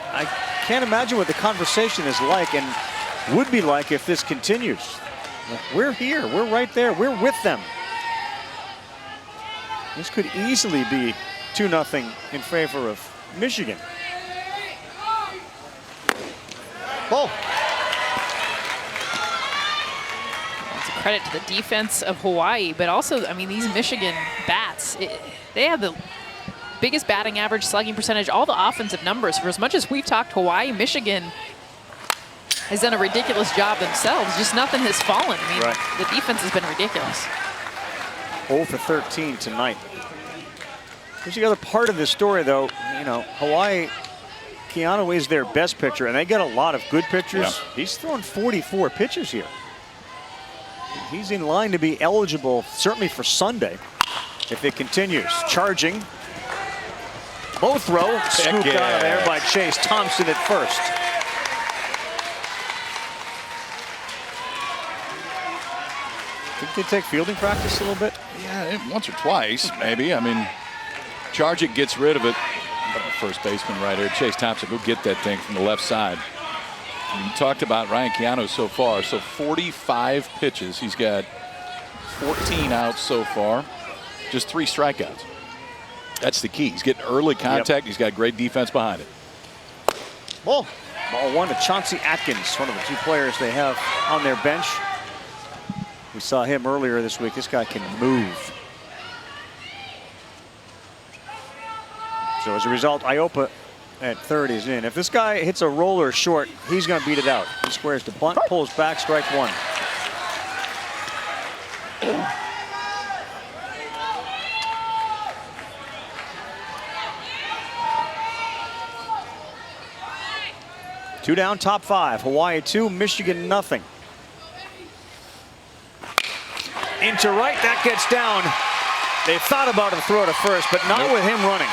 can't imagine what the conversation is like and would be like if this continues. We're here. We're right there. We're with them. This could easily be 2-0 in favor of Michigan. Ball. It's a credit to the defense of Hawaii, but also, I mean, these Michigan bats, they have the biggest batting average, slugging percentage, all the offensive numbers. For as much as we've talked Hawaii, Michigan has done a ridiculous job themselves. Just nothing has fallen. I mean, the defense has been ridiculous. 0 for 13 tonight. Here's the other part of this story, though. You know, Hawaii, Keanu is their best pitcher, and they get a lot of good pitchers. Yeah. He's thrown 44 pitches here. He's in line to be eligible, certainly for Sunday, if it continues. Charging. Low throw, scooped out of there by Chase Thompson at first. Think they take fielding practice a little bit? Yeah, once or twice, maybe. I mean, Charging gets rid of it. First baseman right here, Chase Thompson, go get that thing from the left side. And you talked about Ryan Keanu so far. So 45 pitches. He's got 14 outs so far. Just 3 strikeouts. That's the key. He's getting early contact. He's got great defense behind it. Ball 1 to Chauncey Atkins, one of the 2 players they have on their bench. We saw him earlier this week. This guy can move. So as a result, Iopa at third is in. If this guy hits a roller short, he's going to beat it out. He squares to bunt, pulls back, strike one. Two down, top five. Hawaii 2, Michigan nothing. Into right, that gets down. They thought about a throw to first, but not with him running.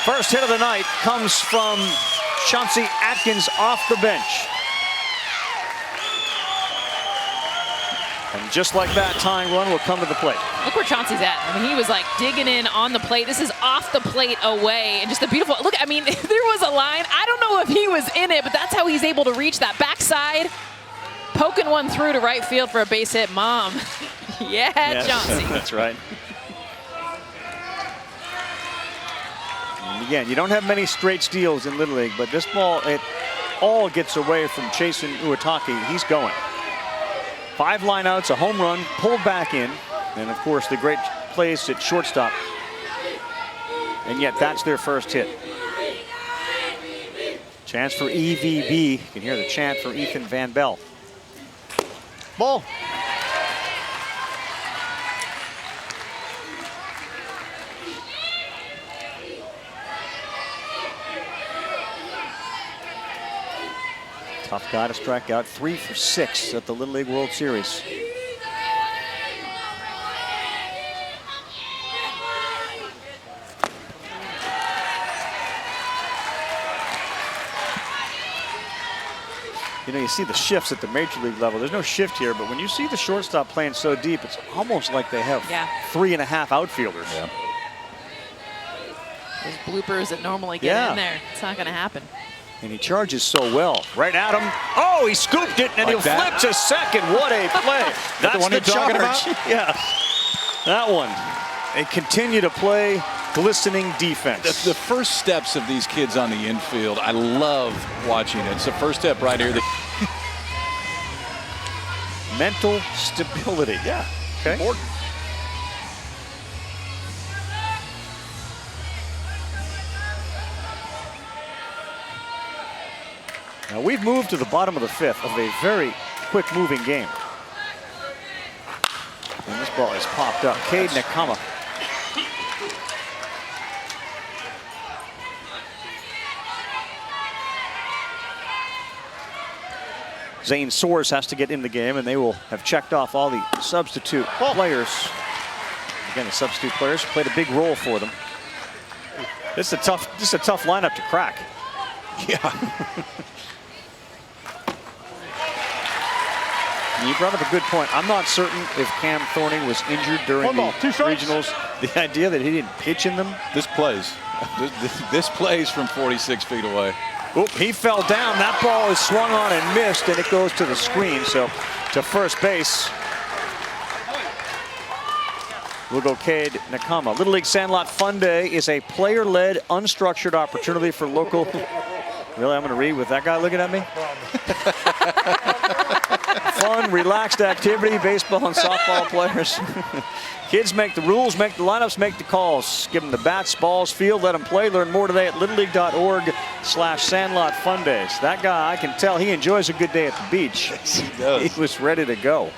First hit of the night comes from Chauncey Atkins off the bench. And just like that, tying run will come to the plate. Look where Chauncey's at. I mean, he was like digging in on the plate. This is off the plate away. And just a beautiful, look, I mean, there was a line. I don't know if he was in it, but that's how he's able to reach that backside. Poking one through to right field for a base hit. Mom. Yeah, yes, Chauncey. That's right. And again, you don't have many straight steals in Little League, but this ball, it all gets away from Chasen Uetake. He's going. 5 lineouts, a home run, pulled back in, and of course the great plays at shortstop. And yet that's their first hit. Chance for EVB. You can hear the chant for Ethan Van Bell. Ball. Tough guy to strike out. 3 for 6 at the Little League World Series. You know, you see the shifts at the major league level. There's no shift here, but when you see the shortstop playing so deep, it's almost like they have 3.5 outfielders. Yeah. Those bloopers that normally get in there. It's not going to happen. And he charges so well. Right at him. Oh, he scooped it, and he'll flip to second. What a play. That's the one you're talking about? Yeah, that one. They continue to play glistening defense. The first steps of these kids on the infield, I love watching it. It's the first step right here. Mental stability. Yeah. Okay. Important. Now we've moved to the bottom of the 5th of a very quick moving game. And this ball is popped up. Cade Nakama. Zane Soares has to get in the game, and they will have checked off all the substitute players. Again, the substitute players played a big role for them. This is a tough lineup to crack. Yeah. You brought up a good point. I'm not certain if Cam Thorney was injured during the regionals. The idea that he didn't pitch in them. This plays. This plays from 46 feet away. Oop, he fell down. That ball is swung on and missed, and it goes to the screen. So to first base. We'll go Cade Nakama. Little League Sandlot Fun Day is a player-led, unstructured opportunity for local. Really, I'm going to read with that guy looking at me? Fun, relaxed activity, baseball and softball players. Kids make the rules, make the lineups, make the calls. Give them the bats, balls, field, let them play. Learn more today at littleleague.org/Sandlot Fun Days. That guy, I can tell he enjoys a good day at the beach. Yes, he does. He was ready to go.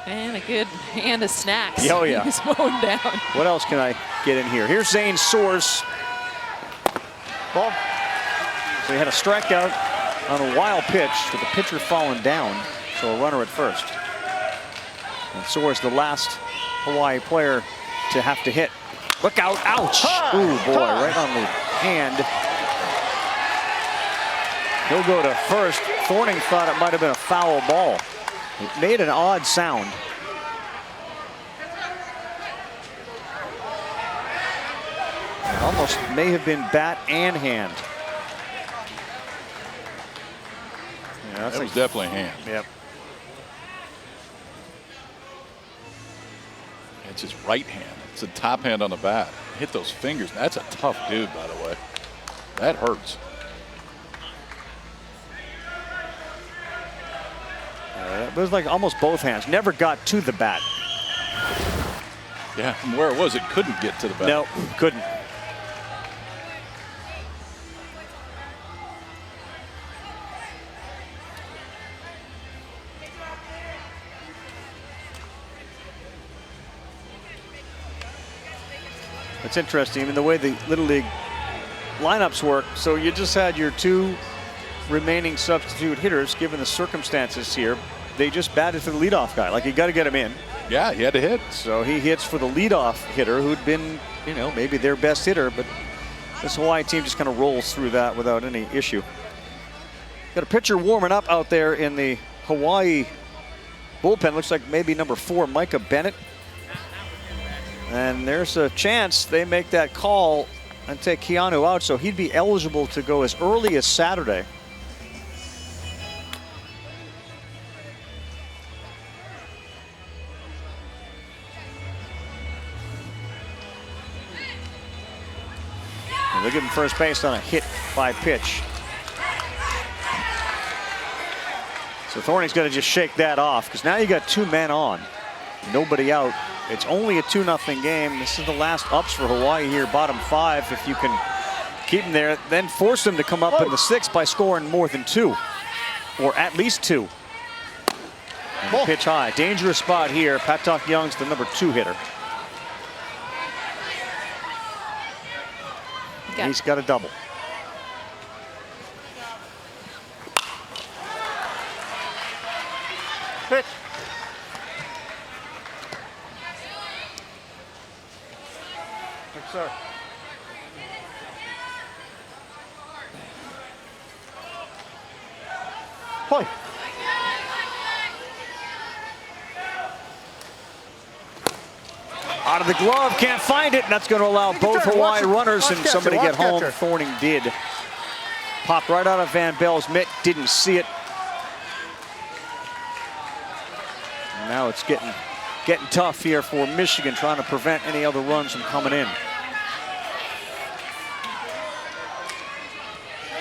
And a good hand of snacks. Oh, yeah. He's mowing down. What else can I get in here? Here's Zane Soares. Ball. So he had a strikeout on a wild pitch with the pitcher falling down. So a runner at first. And Soares, the last Hawaii player to have to hit. Look out, ouch. Ooh, boy, right on the hand. He'll go to first. Thorning thought it might have been a foul ball. It made an odd sound. It almost may have been bat and hand. Yeah, that was definitely hand. Yep. It's his right hand. It's the top hand on the bat. Hit those fingers. That's a tough dude, by the way. That hurts. It was like almost both hands. Never got to the bat. Yeah, from where it was, it couldn't get to the bat. No, couldn't. It's interesting, I mean, the way the Little League lineups work. So you just had your 2 remaining substitute hitters, given the circumstances here. They just batted for the leadoff guy. Like, you got to get him in. Yeah, he had to hit. So he hits for the leadoff hitter, who'd been, you know, maybe their best hitter, but this Hawaii team just kind of rolls through that without any issue. Got a pitcher warming up out there in the Hawaii bullpen. Looks like maybe number 4, Micah Bennett. And there's a chance they make that call and take Keanu out, so he'd be eligible to go as early as Saturday. And they'll give him first base on a hit by pitch. So Thorning's going to just shake that off, because now you got 2 men on, nobody out. It's only a 2-0 game. This is the last ups for Hawaii here, bottom 5. If you can keep them there, then force them to come up in the 6th by scoring more than 2, or at least 2. And pitch high, dangerous spot here. Patak Young's the number 2 hitter. He's got a double. Pitch. Yes, sir. Play. Out of the glove, can't find it, and that's going to allow both Hawaii runners and somebody get home. Thorning did. Popped right out of Van Bell's mitt, didn't see it. And now it's getting tough here for Michigan, trying to prevent any other runs from coming in.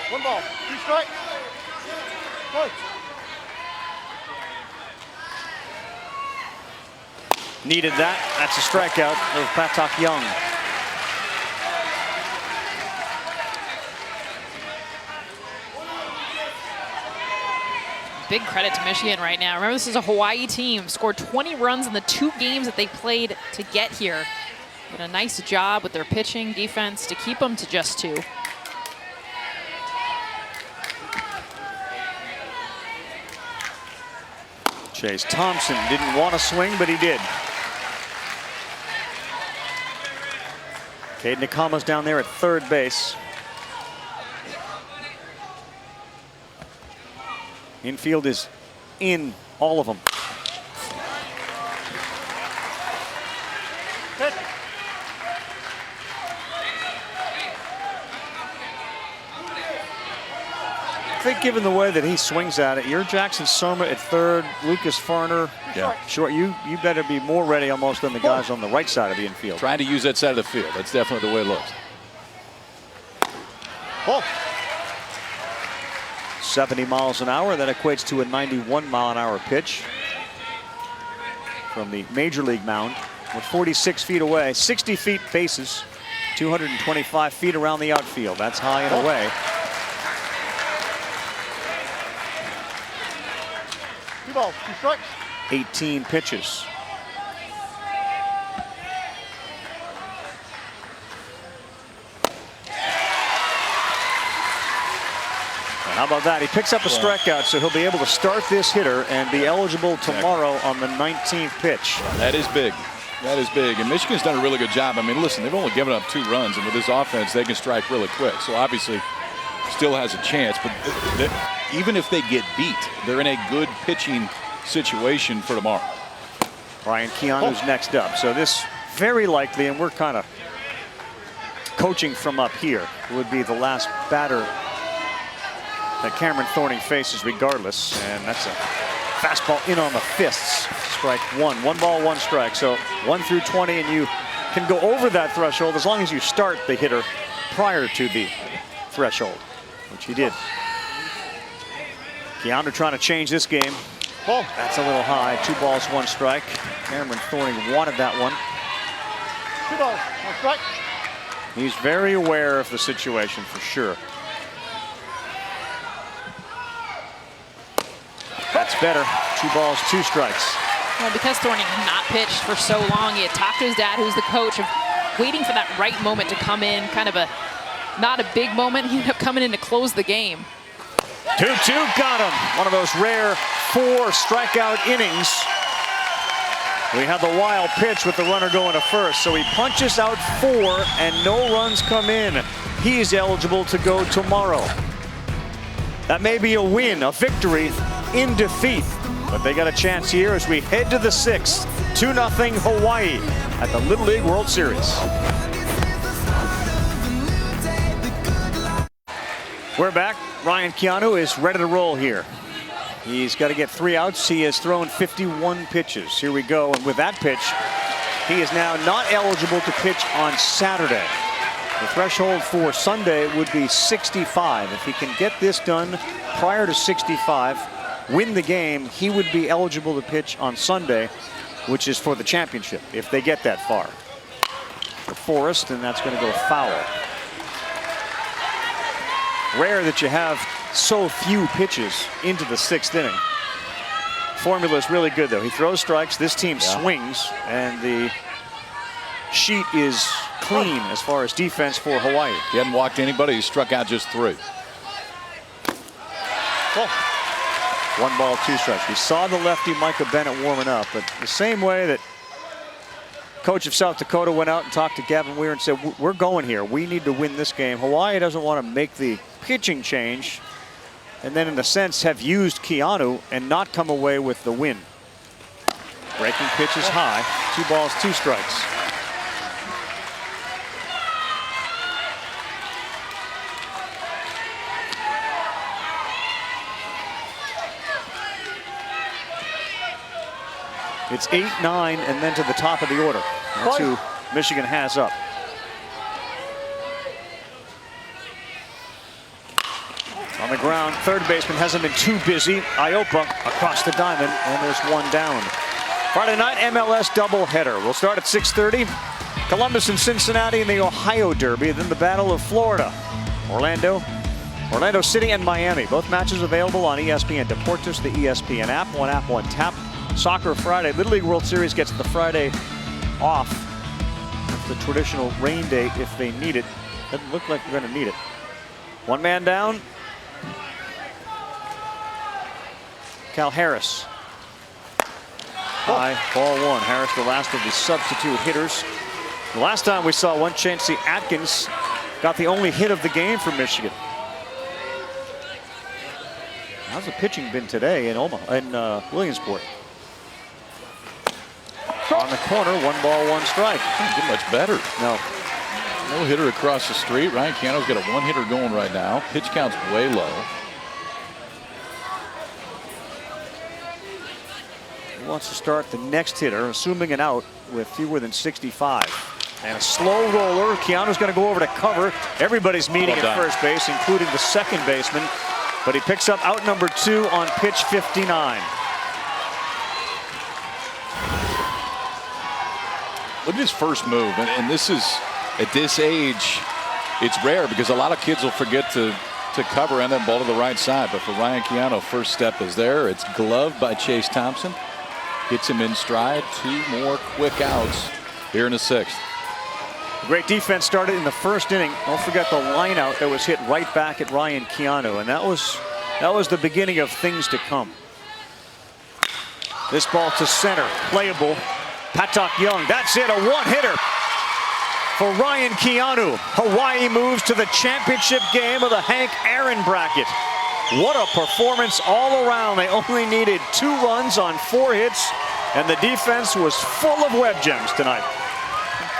1 ball, 2 strikes. Play. Needed that. That's a strikeout of Patak Young. Big credit to Michigan right now. Remember, this is a Hawaii team. Scored 20 runs in the 2 games that they played to get here. Did a nice job with their pitching, defense to keep them to just 2. Chase Thompson didn't want to swing, but he did. Cade Nakama's down there at 3rd base. Infield is in, all of them. I think given the way that he swings at it, you're Jackson Soma at 3rd, Lucas Farner. Yeah. Sure, you better be more ready almost than the guys on the right side of the infield. Trying to use that side of the field. That's definitely the way it looks. Ball. 70 miles an hour, that equates to a 91-mile-an-hour pitch from the Major League mound. We're 46 feet away, 60 feet bases, 225 feet around the outfield. That's high and away. 2 balls, 2 strikes. 18 pitches. How about that? He picks up a strikeout, so he'll be able to start this hitter and be eligible tomorrow on the 19th pitch. That is big. That is big. And Michigan's done a really good job. I mean, listen, they've only given up 2 runs, and with this offense, they can strike really quick. So obviously, still has a chance. But even if they get beat, they're in a good pitching situation for tomorrow. Ryan Keanu's next up. So this very likely, and we're kind of coaching from up here, would be the last batter that Cameron Thorning faces regardless. And that's a fastball in on the fists. Strike 1. 1 ball, 1 strike. So 1 through 20, and you can go over that threshold as long as you start the hitter prior to the threshold, which he did. Keanu trying to change this game. Ball. That's a little high. 2 balls, 1 strike. Cameron Thorning wanted that one. 2 balls, 1 strike. He's very aware of the situation for sure. That's better. 2 balls, 2 strikes. Well, because Thorning had not pitched for so long, he had talked to his dad, who's the coach, of waiting for that right moment to come in, kind of not a big moment. He ended up coming in to close the game. 2-2 got him. One of those rare 4 strikeout innings. We have the wild pitch with the runner going to first. So he punches out 4 and no runs come in. He's eligible to go tomorrow. That may be a win, a victory in defeat. But they got a chance here as we head to the 6th. 2-0 Hawaii at the Little League World Series. We're back. Ryan Keanu is ready to roll here. He's got to get 3 outs. He has thrown 51 pitches. Here we go. And with that pitch, he is now not eligible to pitch on Saturday. The threshold for Sunday would be 65. If he can get this done prior to 65, win the game, he would be eligible to pitch on Sunday, which is for the championship, if they get that far. For Forrest, and that's going to go foul. Rare that you have so few pitches into the 6th inning. Formula is really good, though. He throws strikes, this team swings, and the sheet is clean as far as defense for Hawaii. He hadn't walked anybody. He struck out just 3. Oh. 1 ball, 2 strikes. We saw the lefty Micah Bennett warming up, but the same way that coach of South Dakota went out and talked to Gavin Weir and said, we're going here. We need to win this game. Hawaii doesn't want to make the pitching change and then in a sense have used Keanu and not come away with the win. Breaking pitch is high. 2 balls, 2 strikes. It's 8-9 and then to the top of the order. That's who Michigan has up. On the ground, third baseman hasn't been too busy. Iopa across the diamond, and there's 1 down. Friday night MLS doubleheader. We'll start at 6:30. Columbus and Cincinnati in the Ohio Derby, then the Battle of Florida. Orlando City and Miami. Both matches available on ESPN Deportes, the ESPN app. 1 app, 1 tap. Soccer Friday. Little League World Series gets the Friday off. That's the traditional rain date if they need it. Doesn't look like we're going to need it. 1 man down. Cal Harris. High, ball 1. Harris, the last of the substitute hitters. The last time we saw one, Chancey Atkins got the only hit of the game for Michigan. How's the pitching been today in Williamsport? On the corner, 1 ball, 1 strike. Can't get much better. No. No hitter across the street. Ryan Keanu's got a 1-hitter going right now. Pitch count's way low. He wants to start the next hitter, assuming an out with fewer than 65. And a slow roller. Keanu's going to go over to cover. Everybody's meeting at first base, including the second baseman. But he picks up out number 2 on pitch 59. Look at his first move. And this is, at this age, it's rare because a lot of kids will forget to cover and then ball to the right side. But for Ryan Keanu, first step is there. It's gloved by Chase Thompson. Gets him in stride. 2 more quick outs here in the 6th. Great defense started in the first inning. Don't forget the line out that was hit right back at Ryan Keanu, and that was the beginning of things to come. This ball to center, playable. Patak Young, that's it, a 1-hitter for Ryan Keanu. Hawaii moves to the championship game of the Hank Aaron bracket. What a performance all around. They only needed 2 runs on 4 hits, and the defense was full of web gems tonight.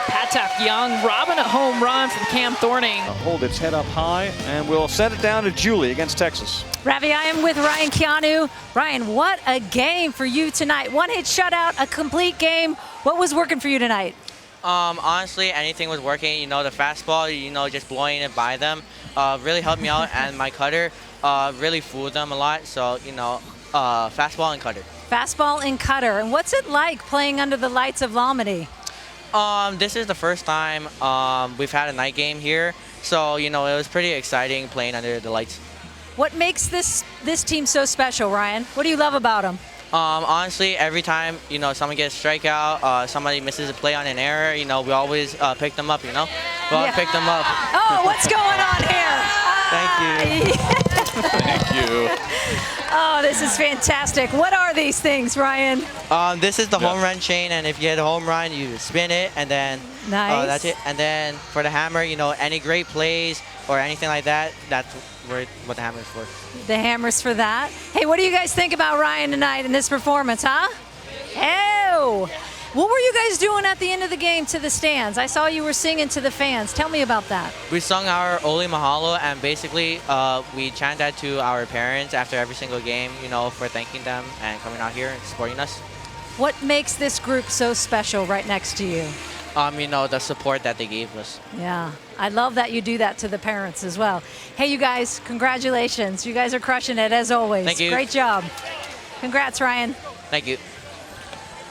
Patak Young robbing a home run from Cam Thorning. Hold its head up high, and we'll send it down to Julie against Texas. Ravi, I am with Ryan Keanu. Ryan, what a game for you tonight. 1-hit shutout, a complete game. What was working for you tonight? Honestly, anything was working. You know, the fastball, just blowing it by them really helped me out, and my cutter really fooled them a lot. So, fastball and cutter. Fastball and cutter. And what's it like playing under the lights of Lalmedy? This is the first time we've had a night game here, so it was pretty exciting playing under the lights. What makes this team so special, Ryan? What do you love about them? Honestly, every time, someone gets a strikeout, somebody misses a play on an error, we always pick them up, We always pick them up. Oh, what's going on here? Thank you. Thank you. Oh, this is fantastic. What are these things, Ryan? This is the home run chain, and if you hit a home run, you spin it, and then Nice. that's it. And then for the hammer, any great plays or anything like that, that's what the hammer is for. The hammer's for that. Hey, what do you guys think about Ryan tonight in this performance, huh? Oh, what were you guys doing at the end of the game to the stands? I saw you were singing to the fans. Tell me about that. We sung our Oli Mahalo, and basically we chant that to our parents after every single game, for thanking them and coming out here and supporting us. What makes this group so special right next to you? The support that they gave us. Yeah, I love that you do that to the parents as well. Hey, you guys, congratulations. You guys are crushing it as always. Thank you. Great job. Congrats, Ryan. Thank you.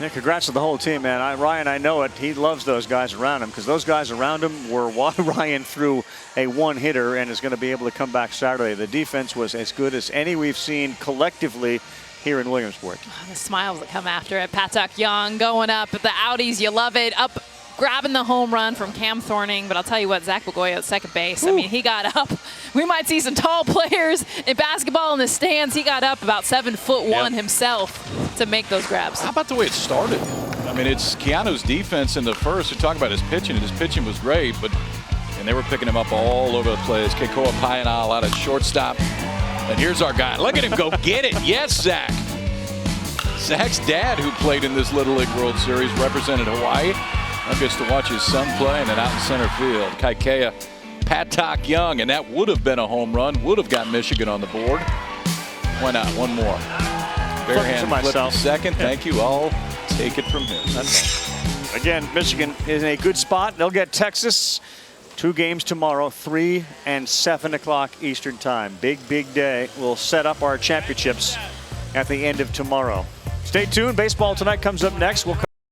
Yeah, congrats to the whole team, man. Ryan, I know it. He loves those guys around him because those guys around him were while Ryan threw a one-hitter and is going to be able to come back Saturday. The defense was as good as any we've seen collectively here in Williamsport. The smiles that come after it. Patak Young going up at the outies. You love it. Up, grabbing the home run from Cam Thorning. But I'll tell you what, Zach Bagoya at second base. Ooh. I mean, he got up. We might see some tall players in basketball in the stands. He got up about 7'1" himself to make those grabs. How about the way it started? I mean, it's Keanu's defense in the first. We talk about his pitching, and his pitching was great, and they were picking him up all over the place. Keikoa Painal out at shortstop. And here's our guy. Look at him go get it. Yes, Zach. Zach's dad, who played in this Little League World Series, represented Hawaii. Now gets to watch his son play, and then out in center field, Kaikea Patak Young, and that would have been a home run, would have got Michigan on the board. Why not? One more. Barehand flip second. Thank you. I'll take it from him. That's all. Again, Michigan is in a good spot. They'll get Texas. 2 games tomorrow, 3 and 7 o'clock Eastern time. Big, big day. We'll set up our championships at the end of tomorrow. Stay tuned. Baseball tonight comes up next. We'll